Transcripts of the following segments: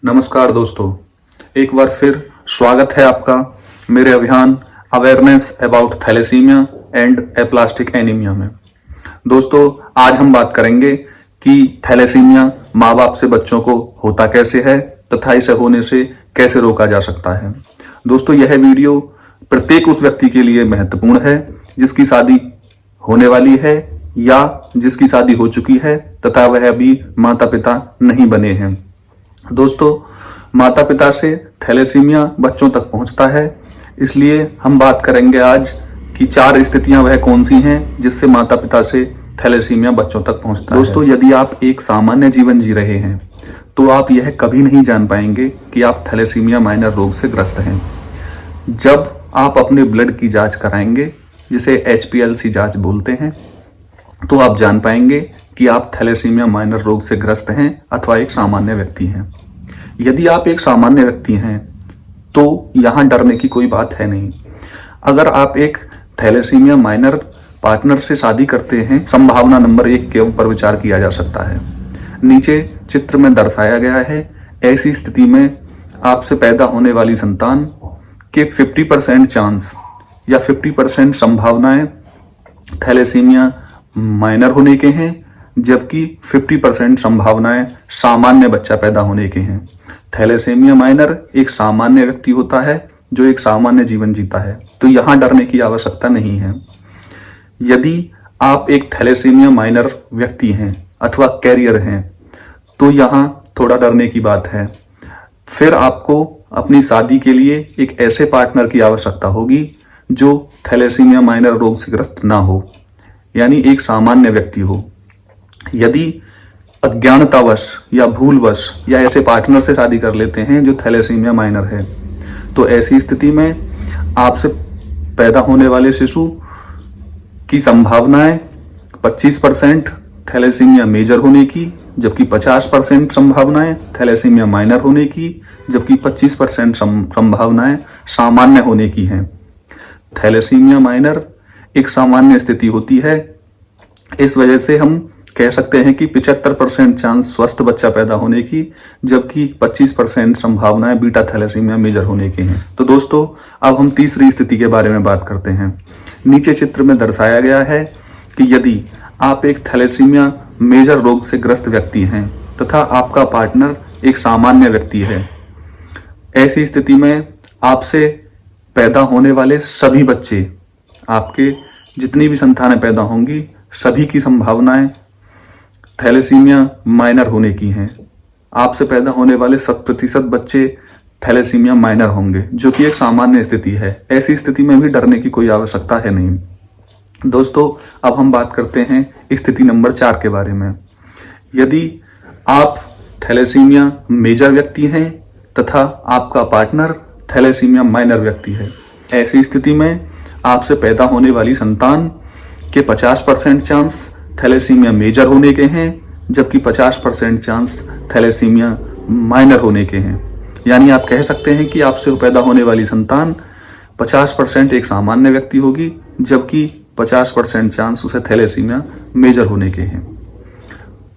नमस्कार दोस्तों, एक बार फिर स्वागत है आपका मेरे अभियान awareness about thalassemia and aplastic anemia में। दोस्तों, आज हम बात करेंगे कि थैलेसीमिया माँ बाप से बच्चों को होता कैसे है तथा इसे होने से कैसे रोका जा सकता है। दोस्तों, यह वीडियो प्रत्येक उस व्यक्ति के लिए महत्वपूर्ण है जिसकी शादी होने वाली है या जिसकी शादी हो चुकी है तथा वह अभी माता पिता नहीं बने हैं। दोस्तों, माता पिता से थैलेसीमिया बच्चों तक पहुंचता है, इसलिए हम बात करेंगे आज कि 4 स्थितियां वह कौन सी हैं जिससे माता पिता से थैलेसीमिया बच्चों तक पहुंचता है। दोस्तों, यदि आप एक सामान्य जीवन जी रहे हैं तो आप यह कभी नहीं जान पाएंगे कि आप थैलेसीमिया माइनर रोग से ग्रस्त हैं। जब आप अपने ब्लड की जांच कराएंगे, जिसे HPLC जांच बोलते हैं, तो आप जान पाएंगे कि आप थैलेसीमिया माइनर रोग से ग्रस्त हैं अथवा एक सामान्य व्यक्ति हैं। यदि आप एक सामान्य व्यक्ति हैं तो यहाँ डरने की कोई बात है नहीं। अगर आप एक थैलेसीमिया माइनर पार्टनर से शादी करते हैं, संभावना नंबर 1 के ऊपर विचार किया जा सकता है। नीचे चित्र में दर्शाया गया है, ऐसी स्थिति में आपसे पैदा होने वाली संतान के 50% चांस या 50% संभावनाएं थैलेसीमिया माइनर होने के हैं, जबकि 50% संभावनाएं सामान्य बच्चा पैदा होने के हैं। थैलेसीमिया माइनर एक सामान्य व्यक्ति होता है जो एक सामान्य जीवन जीता है, तो यहां डरने की आवश्यकता नहीं है। यदि आप एक थैलेसीमिया माइनर व्यक्ति हैं अथवा कैरियर हैं तो यहां थोड़ा डरने की बात है। फिर आपको अपनी शादी के लिए एक ऐसे पार्टनर की आवश्यकता होगी जो थैलेसीमिया माइनर रोग से ग्रस्त ना हो, यानी एक सामान्य व्यक्ति हो। यदि अज्ञानतावश या भूलवश या ऐसे पार्टनर से शादी कर लेते हैं जो थैलेसीमिया माइनर है, तो ऐसी स्थिति में आपसे पैदा होने वाले शिशु की संभावनाएं 25% थैलेसीमिया मेजर होने की, जबकि 50% संभावनाएं थैलेसीमिया माइनर होने की, जबकि 25% संभावनाएं सामान्य होने की हैं। थैलेसीमिया माइनर एक सामान्य स्थिति होती है। इस वजह से हम कह सकते हैं कि 75% चांस स्वस्थ बच्चा पैदा होने की, जबकि 25% संभावनाएं बीटा थैलेसीमिया मेजर होने की हैं। तो दोस्तों, अब हम तीसरी स्थिति के बारे में बात करते हैं। नीचे चित्र में दर्शाया गया है कि यदि आप एक थैलेसीमिया मेजर रोग से ग्रस्त व्यक्ति हैं तथा आपका पार्टनर एक सामान्य व्यक्ति है, ऐसी स्थिति में आपसे पैदा होने वाले सभी बच्चे, आपके जितनी भी संतानें पैदा होंगी, सभी की संभावनाएं थैलेसीमिया माइनर होने की हैं। आपसे पैदा होने वाले 100% बच्चे थैलेसीमिया माइनर होंगे, जो कि एक सामान्य स्थिति है। ऐसी स्थिति में भी डरने की कोई आवश्यकता है नहीं। दोस्तों, अब हम बात करते हैं स्थिति नंबर 4 के बारे में। यदि आप थैलेसीमिया मेजर व्यक्ति हैं तथा आपका पार्टनर थैलेसीमिया माइनर व्यक्ति है, ऐसी स्थिति में आपसे पैदा होने वाली संतान के 50% चांस थैलेसीमिया मेजर होने के हैं, जबकि 50% चांस थैलेसीमिया माइनर होने के हैं। यानी आप कह सकते हैं कि आपसे पैदा होने वाली संतान 50% एक सामान्य व्यक्ति होगी, जबकि 50% चांस उसे थैलेसीमिया मेजर होने के हैं।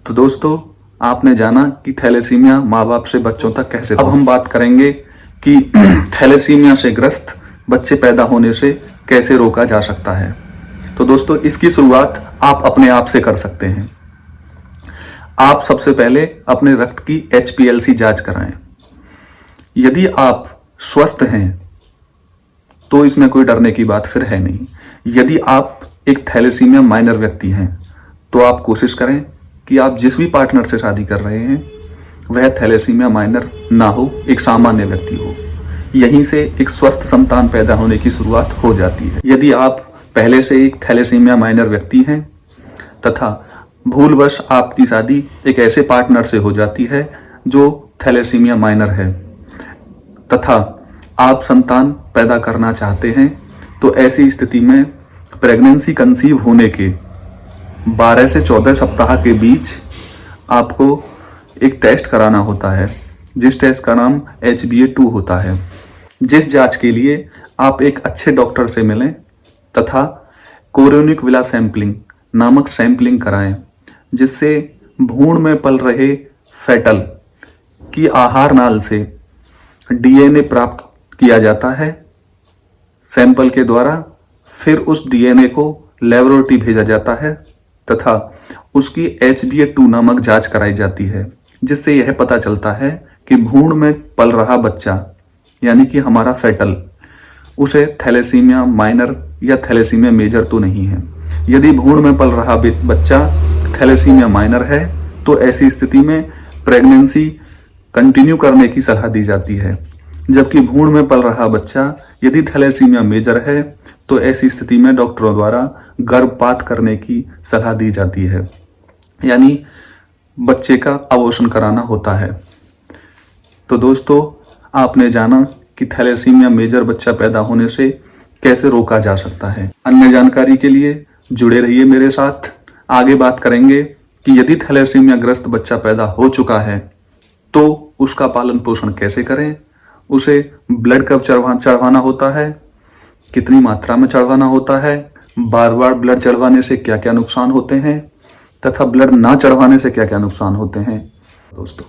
तो दोस्तों, आपने जाना कि थैलेसीमिया माँ बाप से बच्चों तक कैसे। अब हम बात करेंगे कि थैलेसीमिया से ग्रस्त बच्चे पैदा होने से कैसे रोका जा सकता है। तो दोस्तों, इसकी शुरुआत आप अपने आप से कर सकते हैं। आप सबसे पहले अपने रक्त की HPLC जांच कराएं। यदि आप स्वस्थ हैं तो इसमें कोई डरने की बात फिर है नहीं। यदि आप एक थैलेसीमिया माइनर व्यक्ति हैं तो आप कोशिश करें कि आप जिस भी पार्टनर से शादी कर रहे हैं वह थैलेसीमिया माइनर ना हो, एक सामान्य व्यक्ति हो। यहीं से एक स्वस्थ संतान पैदा होने की शुरुआत हो जाती है। यदि आप पहले से एक थैलेसीमिया माइनर व्यक्ति हैं तथा भूलवश आपकी शादी एक ऐसे पार्टनर से हो जाती है जो थैलेसीमिया माइनर है तथा आप संतान पैदा करना चाहते हैं, तो ऐसी स्थिति में प्रेगनेंसी कंसीव होने के 12 से 14 सप्ताह के बीच आपको एक टेस्ट कराना होता है, जिस टेस्ट का नाम HbA2 होता है, जिस जांच के लिए आप एक अच्छे डॉक्टर से मिलें तथा कोरियोनिक विला सैंपलिंग नामक सैंपलिंग कराएं, जिससे भ्रूण में पल रहे फेटल कि आहार नाल से डीएनए प्राप्त किया जाता है सैंपल के द्वारा, फिर उस डीएनए को लेबोरेटरी भेजा जाता है तथा उसकी HbA2 नामक जांच कराई जाती है, जिससे यह पता चलता है कि भ्रूण में पल रहा बच्चा यानी कि हमारा फेटल, उसे थैलेसीमिया माइनर या थैलेसीमिया मेजर तो नहीं है। यदि भ्रूण में पल रहा बच्चा थैलेसीमिया माइनर है तो ऐसी स्थिति में प्रेगनेंसी कंटिन्यू करने की सलाह दी जाती है, जबकि भ्रूण में पल रहा बच्चा यदि थैलेसीमिया मेजर है तो ऐसी स्थिति में डॉक्टरों द्वारा गर्भपात करने की सलाह दी जाती है, यानी बच्चे का अबॉर्शन कराना होता है। तो दोस्तों, आपने जाना कि थैलेसीमिया मेजर बच्चा पैदा होने से कैसे रोका जा सकता है। अन्य जानकारी के लिए जुड़े रहिए मेरे साथ। आगे बात करेंगे कि यदि थैलेसीमिया ग्रस्त बच्चा पैदा हो चुका है तो उसका पालन पोषण कैसे करें, उसे ब्लड कब चढ़वाना होता है, कितनी मात्रा में चढ़वाना होता है, बार बार ब्लड चढ़वाने से क्या क्या नुकसान होते हैं तथा ब्लड ना चढ़वाने से क्या क्या नुकसान होते हैं। दोस्तों,